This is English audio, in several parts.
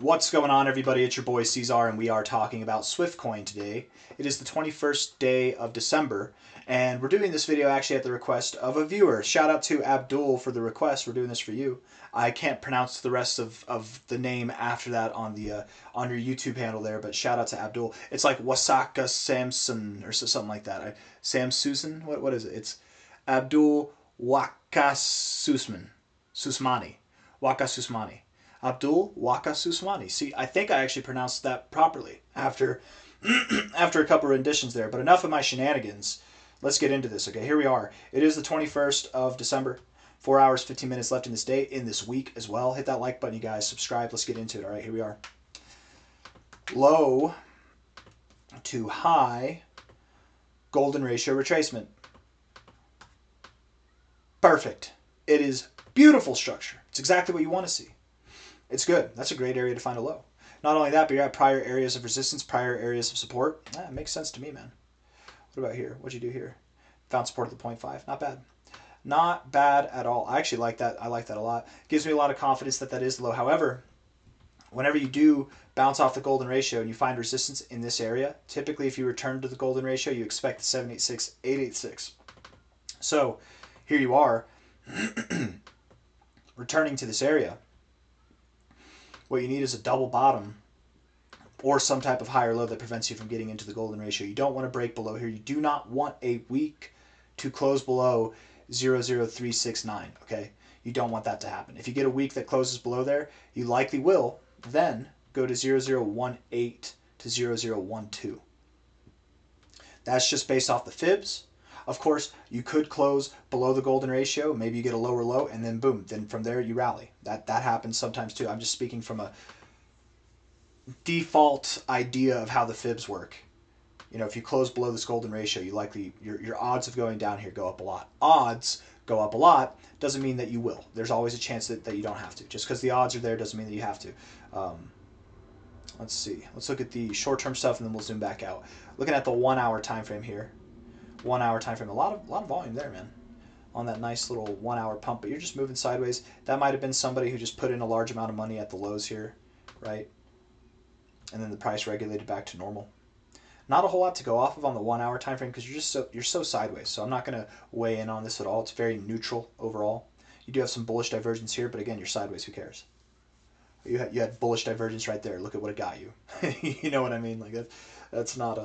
What's going on, everybody? It's your boy C-Zar, and we are talking about Swiftcoin today. It is the 21st day of December, and we're doing this video actually at the request of a viewer. Shout out to Abdul for the request. We're doing this for you. I can't pronounce the rest of the name after that on the on your YouTube handle there, but shout out to Abdul. It's like Wasaka Samson or something like that. Sam Susan? What is it? It's Abdul Waka Susmani. Waka Susmani. Abdul Waka Susmani. See, I think I actually pronounced that properly after after a couple of renditions there. But enough of my shenanigans. Let's get into this. Okay, here we are. It is the 21st of December. 4 hours, 15 minutes left in this day, in this week as well. Hit that like button, you guys. Subscribe. Let's get into it. All right, here we are. Low to high golden ratio retracement. Perfect. It is beautiful structure. It's exactly what you want to see. It's good. That's a great area to find a low. Not only that, but you're at prior areas of resistance, prior areas of support. It makes sense to me, man. What about here? What'd you do here? Found support at the 0.5. Not bad. Not bad at all. I actually like that. I like that a lot. Gives me a lot of confidence that that is low. However, whenever you do bounce off the golden ratio and you find resistance in this area, typically if you return to the golden ratio, you expect the 786, 886. So here you are returning to this area. What you need is a double bottom or some type of higher low that prevents you from getting into the golden ratio. You don't want to break below here. You do not want a week to close below 00369, okay? You don't want that to happen. If you get a week that closes below there, you likely will then go to 0018 to 0012. That's just based off the fibs. Of course, you could close below the golden ratio. Maybe you get a lower low, and then boom. Then from there, you rally. That happens sometimes too. I'm just speaking from a default idea of how the fibs work. You know, if you close below this golden ratio, you likely your odds of going down here go up a lot. Odds go up a lot doesn't mean that you will. There's always a chance that you don't have to. Just because the odds are there doesn't mean that you have to. Let's see. Let's look at the short-term stuff, and then we'll zoom back out. Looking at the 1 hour time frame here. 1 hour time frame. A lot of volume there, man, on that nice little 1 hour pump. But you're just moving sideways. That might have been somebody who just put in a large amount of money at the lows here, right? And then the price regulated back to normal. Not a whole lot to go off of on the 1 hour time frame because you're so sideways. So I'm not going to weigh in on this at all. It's very neutral overall. You do have some bullish divergence here, but again, you're sideways. Who cares? You had bullish divergence right there. Look at what it got you. You know what I mean? Like it's not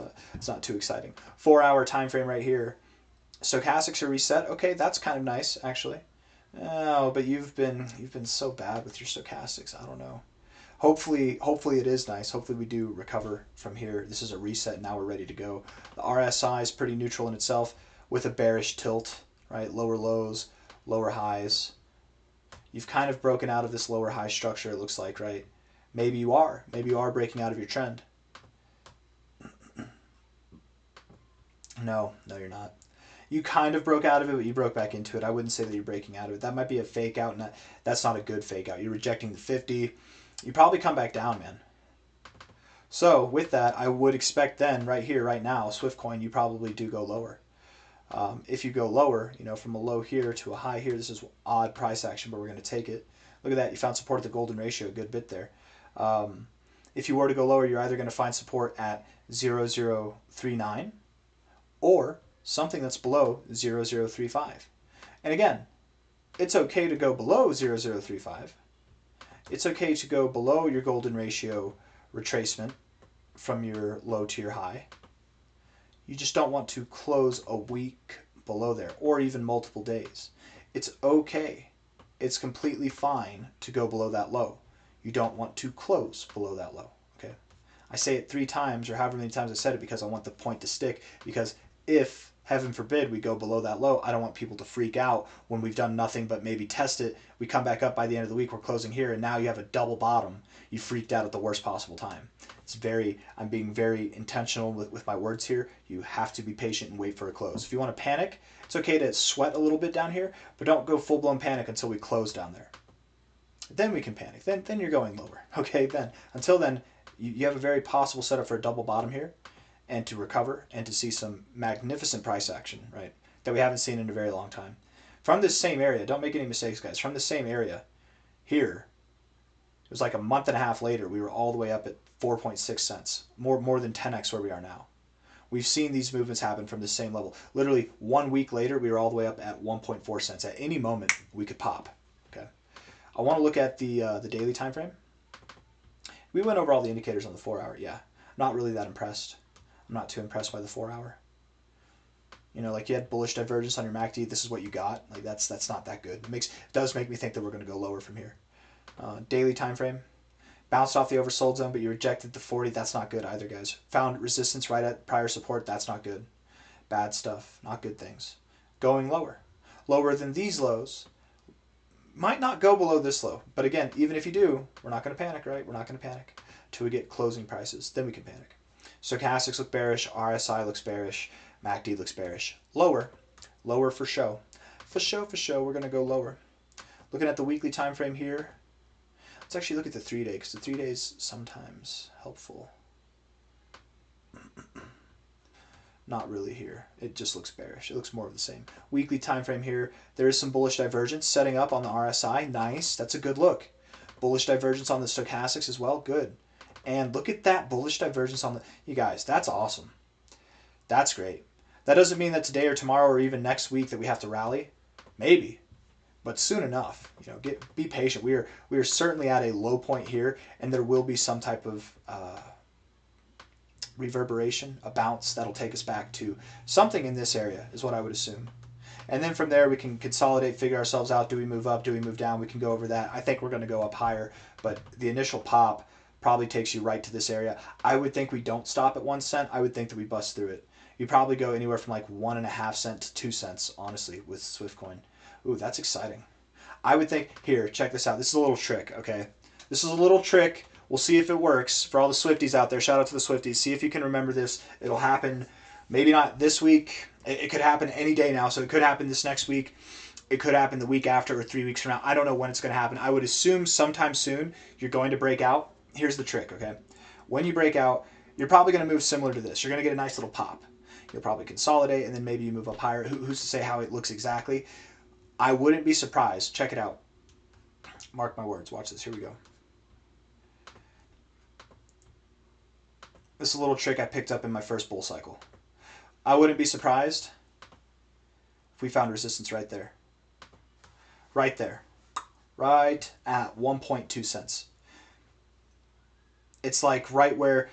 too exciting. 4 hour time frame right here. Stochastics are reset. Okay, that's kind of nice actually. Oh, but you've been so bad with your stochastics. I don't know. Hopefully it is nice. Hopefully we do recover from here. This is a reset. Now we're ready to go. The RSI is pretty neutral in itself with a bearish tilt, right? Lower lows, lower highs. You've kind of broken out of this lower high structure, it looks like, right? Maybe you are. Maybe you are breaking out of your trend. No, you're not. You kind of broke out of it, but you broke back into it. I wouldn't say that you're breaking out of it. That might be a fake out, and that's not a good fake out. You're rejecting the 50. You probably come back down, man. So with that, I would expect then, right here, right now, Swiftcoin, you probably do go lower. If you go lower, you know, from a low here to a high here, this is odd price action, but we're going to take it. Look at that. You found support at the golden ratio a good bit there. If you were to go lower, you're either going to find support at 0039 or something that's below 0035. And again, it's okay to go below 0035. It's okay to go below your golden ratio retracement from your low to your high. You just don't want to close a week below there or even multiple days. It's okay. It's completely fine to go below that low. You don't want to close below that low. Okay. I say it 3 times or however many times I said it because I want the point to stick, because if heaven forbid we go below that low, I don't want people to freak out when we've done nothing but maybe test it. We come back up by the end of the week, we're closing here, and now you have a double bottom. You freaked out at the worst possible time. I'm being very intentional with my words here. You have to be patient and wait for a close. If you want to panic, it's okay to sweat a little bit down here, but don't go full-blown panic until we close down there. Then we can panic. Then you're going lower. Okay, then. Until then, you have a very possible setup for a double bottom here, and to recover and to see some magnificent price action, right, that we haven't seen in a very long time. From this same area, don't make any mistakes, guys, from the same area here, It was like a month and a half later, we were all the way up at 4.6 cents, more than 10x where we are now. We've seen these movements happen from the same level. Literally 1 week later, we were all the way up at 1.4 cents. At any moment, we could pop. Okay, I want to look at the daily time frame. We went over all the indicators on the 4 hour. Yeah, not really that impressed. I'm not too impressed by the 4 hour. You know, like you had bullish divergence on your MACD. This is what you got. Like that's not that good. It does make me think that we're going to go lower from here. Daily time frame. Bounced off the oversold zone, but you rejected the 40. That's not good either, guys. Found resistance right at prior support. That's not good. Bad stuff. Not good things. Going lower. Lower than these lows. Might not go below this low. But again, even if you do, we're not going to panic, right? We're not going to panic until we get closing prices. Then we can panic. Stochastics look bearish. RSI looks bearish. MACD looks bearish. Lower. Lower for show. For show, we're going to go lower. Looking at the weekly time frame here. Let's actually look at the 3-day, because the 3-day is sometimes helpful. Not really here. It just looks bearish. It looks more of the same. Weekly time frame here. There is some bullish divergence setting up on the RSI. Nice. That's a good look. Bullish divergence on the stochastics as well. Good. And look at that bullish divergence on the... You guys, that's awesome. That's great. That doesn't mean that today or tomorrow or even next week that we have to rally. Maybe. But soon enough, you know, be patient. We are certainly at a low point here, and there will be some type of reverberation, a bounce that'll take us back to something in this area, is what I would assume. And then from there, we can consolidate, figure ourselves out. Do we move up? Do we move down? We can go over that. I think we're going to go up higher, but the initial pop probably takes you right to this area. I would think we don't stop at 1 cent. I would think that we bust through it. You probably go anywhere from like 1.5 cents to 2 cents, honestly, with Swiftcoin. Ooh, that's exciting. I would think, here, check this out. This is a little trick, okay? This is a little trick. We'll see if it works. For all the Swifties out there, shout out to the Swifties. See if you can remember this. It'll happen, maybe not this week. It could happen any day now, so it could happen this next week. It could happen the week after or 3 weeks from now. I don't know when it's going to happen. I would assume sometime soon you're going to break out. Here's the trick, okay? When you break out, you're probably going to move similar to this. You're going to get a nice little pop. You'll probably consolidate, and then maybe you move up higher. Who's to say how it looks exactly? I wouldn't be surprised. Check it out. Mark my words. Watch this. Here we go. This is a little trick I picked up in my first bull cycle. I wouldn't be surprised if we found resistance right there. Right there. Right at 1.2 cents. It's like right where...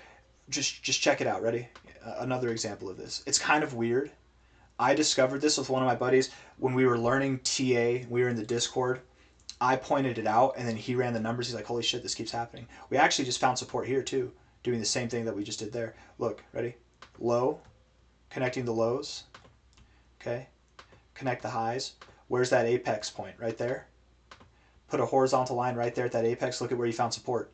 Just check it out. Ready? Another example of this. It's kind of weird. I discovered this with one of my buddies when we were learning TA. We were in the Discord. I pointed it out, and then he ran the numbers. He's like, holy shit, this keeps happening. We actually just found support here, too, doing the same thing that we just did there. Look, ready? Low, connecting the lows. Okay? Connect the highs. Where's that apex point? Right there. Put a horizontal line right there at that apex. Look at where you found support.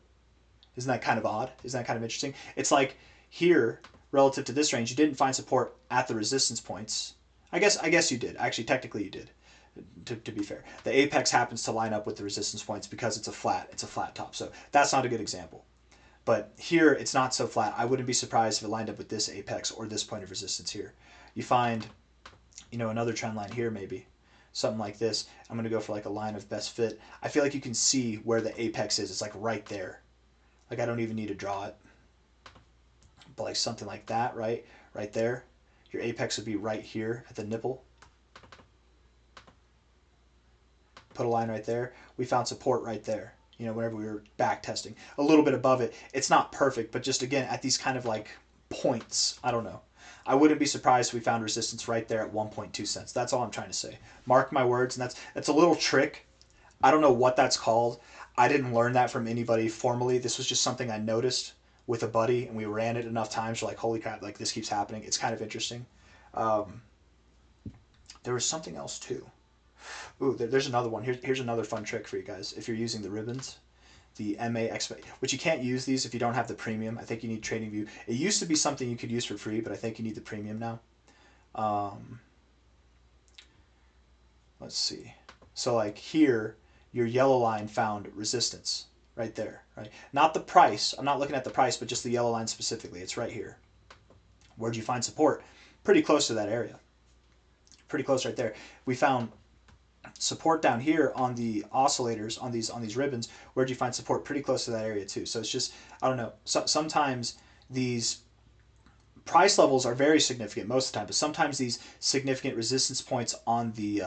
Isn't that kind of odd? Isn't that kind of interesting? It's like here... Relative to this range, you didn't find support at the resistance points. I guess you did. Actually, technically you did, to be fair. The apex happens to line up with the resistance points because it's a flat top. So that's not a good example. But here, it's not so flat. I wouldn't be surprised if it lined up with this apex or this point of resistance here. You find, you know, another trend line here maybe. Something like this. I'm going to go for like a line of best fit. I feel like you can see where the apex is. It's like right there. Like I don't even need to draw it. But like something like that, right? Right there. Your apex would be right here at the nipple. Put a line right there. We found support right there. You know, whenever we were back testing. A little bit above it. It's not perfect, but just again, at these kind of like points. I don't know. I wouldn't be surprised if we found resistance right there at 1.2 cents. That's all I'm trying to say. Mark my words, and that's a little trick. I don't know what that's called. I didn't learn that from anybody formally. This was just something I noticed with a buddy, and we ran it enough times. We're like, holy crap, like this keeps happening. It's kind of interesting. There was something else too. Ooh, there's another one. Here's another fun trick for you guys. If you're using the ribbons, the MAX, which you can't use these if you don't have the premium. I think you need TradingView. It used to be something you could use for free, but I think you need the premium now. Let's see. So like here, your yellow line found resistance right there, right? Not the price. I'm not looking at the price, but just the yellow line specifically. It's right here. Where'd you find support? Pretty close to that area. Pretty close right there. We found support down here on the oscillators, on these ribbons. Where'd you find support? Pretty close to that area too. So it's just, I don't know. Sometimes these price levels are very significant most of the time, but sometimes these significant resistance points on the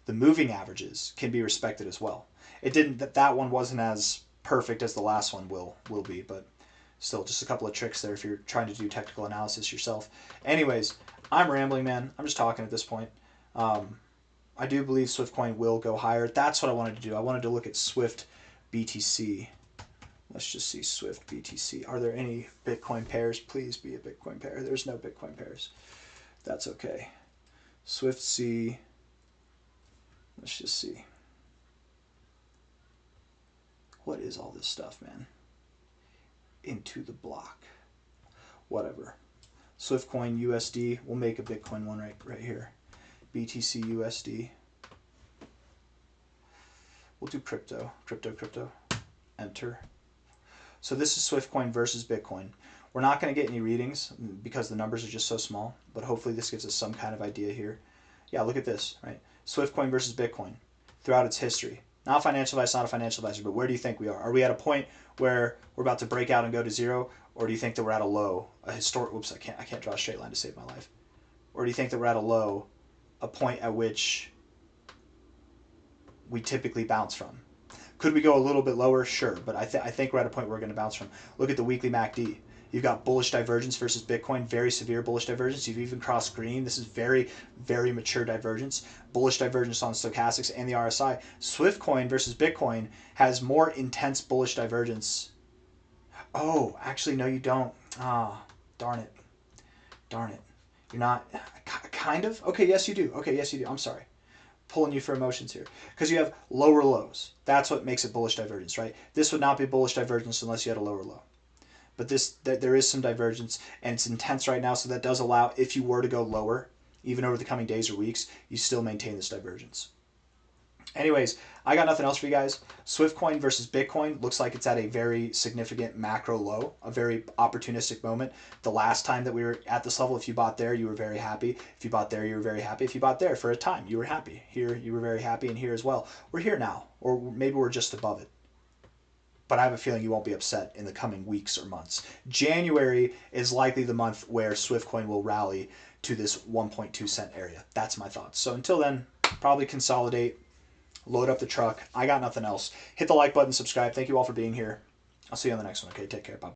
moving averages can be respected as well. It didn't, that one wasn't as perfect as the last one will be, but still just a couple of tricks there if you're trying to do technical analysis yourself. Anyways, I'm rambling, man. I'm just talking at this point. I do believe Swiftcoin will go higher. That's what I wanted to do. I wanted to look at Swift BTC. Let's just see Swift BTC. Are there any Bitcoin pairs? Please be a Bitcoin pair. There's no Bitcoin pairs. That's okay. Swift C. Let's just see. What is all this stuff, man? Into the block. Whatever. Swiftcoin USD. We'll make a Bitcoin one right here. BTC USD. We'll do crypto. Crypto. Enter. So this is Swiftcoin versus Bitcoin. We're not going to get any readings because the numbers are just so small, but hopefully this gives us some kind of idea here. Yeah, look at this, right? Swiftcoin versus Bitcoin throughout its history. Not a financial advisor, not a financial advisor, but where do you think we are? Are we at a point where we're about to break out and go to zero, or do you think that we're at a low, a historic? Oops, I can't draw a straight line to save my life. Or do you think that we're at a low, a point at which we typically bounce from? Could we go a little bit lower? Sure, but I think we're at a point where we're going to bounce from. Look at the weekly MACD. You've got bullish divergence versus Bitcoin, very severe bullish divergence. You've even crossed green. This is very, very mature divergence. Bullish divergence on stochastics and the RSI. Swiftcoin versus Bitcoin has more intense bullish divergence. Oh, actually, no, you don't. Ah, darn it. Darn it. You're not, kind of? Okay, yes, you do. Okay, yes, you do. I'm sorry. Pulling you for emotions here, because you have lower lows. That's what makes it bullish divergence, right? This would not be bullish divergence unless you had a lower low. But there is some divergence, and it's intense right now, so that does allow, if you were to go lower, even over the coming days or weeks, you still maintain this divergence. Anyways, I got nothing else for you guys. Swiftcoin versus Bitcoin looks like it's at a very significant macro low, a very opportunistic moment. The last time that we were at this level, if you bought there, you were very happy. If you bought there, you were very happy. If you bought there for a time, you were happy. Here, you were very happy, and here as well. We're here now, or maybe we're just above it. But I have a feeling you won't be upset in the coming weeks or months. January is likely the month where Swiftcoin will rally to this 1.2 cent area. That's my thoughts. So until then, probably consolidate, load up the truck. I got nothing else. Hit the like button, subscribe. Thank you all for being here. I'll see you on the next one. Okay, take care. Bye.